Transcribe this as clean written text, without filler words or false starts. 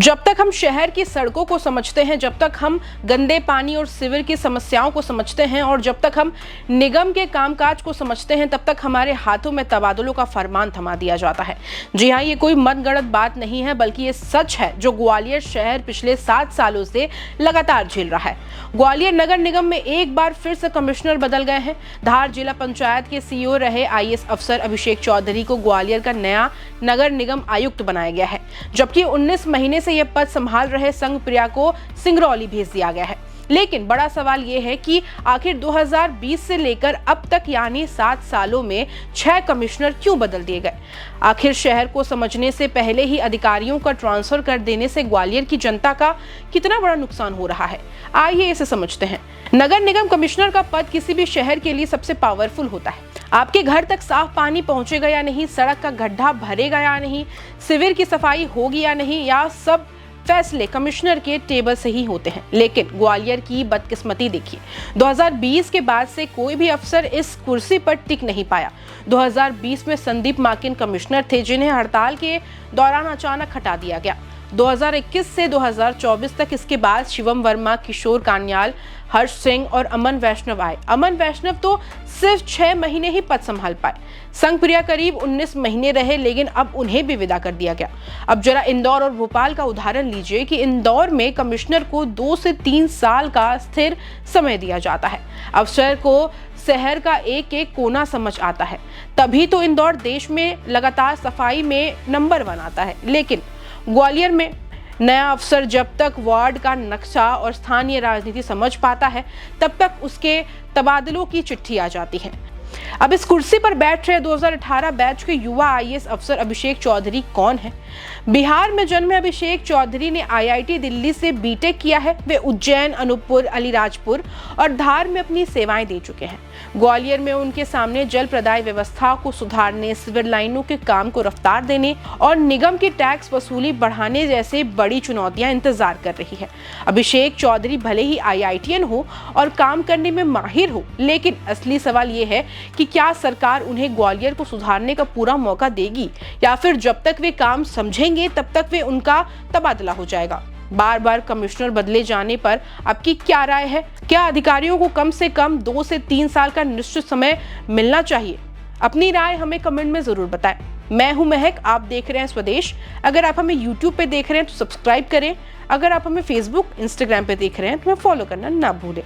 जब तक हम शहर की सड़कों को समझते हैं, जब तक हम गंदे पानी और सीवर की समस्याओं को समझते हैं और जब तक हम निगम के कामकाज को समझते हैं, तब तक हमारे हाथों में तबादलों का फरमान थमा दिया जाता है। जी हाँ, ये कोई मनगढ़ंत बात नहीं है, बल्कि ये सच है जो ग्वालियर शहर पिछले 7 सालों से लगातार झेल रहा है। ग्वालियर नगर निगम में एक बार फिर से कमिश्नर बदल गए हैं। धार जिला पंचायत के सीईओ रहे आईएएस अफसर अभिषेक चौधरी को ग्वालियर का नया नगर निगम आयुक्त बनाया गया है, जबकि 19 महीने से यह पद संभाल रहे संघप्रिया को सिंगरौली भेज दिया गया है। लेकिन बड़ा सवाल यह है कि आखिर 2020 से लेकर अब तक यानी 7 सालों में 6 कमिश्नर क्यों बदल दिए गए? आखिर शहर को समझने से पहले ही अधिकारियों का ट्रांसफर कर देने से ग्वालियर की जनता का कितना बड़ा नुकसान हो रहा है, आइए इसे समझते हैं। नगर निगम कमिश्नर का पद किसी भी शहर के लिए सबसे पावरफुल होता है। आपके घर तक साफ पानी पहुंचेगा या नहीं, सड़क का गड्ढा भरेगा या नहीं, सीवर की सफाई होगी या नहीं, या सब फैसले कमिश्नर के टेबल से ही होते हैं। लेकिन ग्वालियर की बदकिस्मती देखिए, 2020 के बाद से कोई भी अफसर इस कुर्सी पर टिक नहीं पाया। 2020 में संदीप माकिन कमिश्नर थे, जिन्हें हड़ताल के दौरान अचानक हटा दिया गया। 2021 से 2024 तक इसके बाद शिवम वर्मा, किशोर कान्याल, हर्ष सिंह और अमन वैष्णव आए। अमन वैष्णव तो सिर्फ 6 महीने ही पद संभाल पाए। संघप्रिया करीब 19 महीने रहे, लेकिन अब उन्हें भी विदा कर दिया गया। अब जरा इंदौर और भोपाल का उदाहरण लीजिए कि इंदौर में कमिश्नर को 2 से 3 साल का स्थिर समय दिया जाता है। अफसर को शहर का एक एक कोना समझ आता है, तभी तो इंदौर देश में लगातार सफाई में नंबर 1 आता है। लेकिन ग्वालियर में नया अफसर जब तक वार्ड का नक्शा और स्थानीय राजनीति समझ पाता है, तब तक उसके तबादलों की चिट्ठी आ जाती है। अब इस कुर्सी पर बैठ रहे 2018 बैच के युवा आईएएस अफसर अभिषेक चौधरी कौन है? बिहार में जन्मे अभिषेक चौधरी ने आईआईटी दिल्ली से बीटेक किया है। वे उज्जैन, अनूपपुर, अलीराजपुर और धार में अपनी सेवाएं दे चुके हैं। ग्वालियर में उनके सामने जल प्रदाय व्यवस्था को सुधारने, सीवर लाइनों के काम को रफ्तार देने और निगम की टैक्स वसूली बढ़ाने जैसे बड़ी चुनौतियां इंतजार कर रही है। अभिषेक चौधरी भले ही आईआईटीएन हो और काम करने में माहिर हो, लेकिन असली सवाल ये है कि क्या सरकार उन्हें ग्वालियर को सुधारने का पूरा मौका देगी, या फिर जब तक वे काम समझेंगे तब तक वे उनका तबादला हो जाएगा। बार बार कमिश्नर बदले जाने पर आपकी क्या राय है? क्या अधिकारियों को कम से कम 2 से 3 साल का निश्चित समय मिलना चाहिए? अपनी राय हमें कमेंट में जरूर बताएं। मैं हूं महक, आप देख रहे हैं स्वदेश। अगर आप हमें YouTube पे देख रहे हैं तो सब्सक्राइब करें। अगर आप हमें Facebook, Instagram पे देख रहे हैं तो हमें फॉलो करना ना भूलें।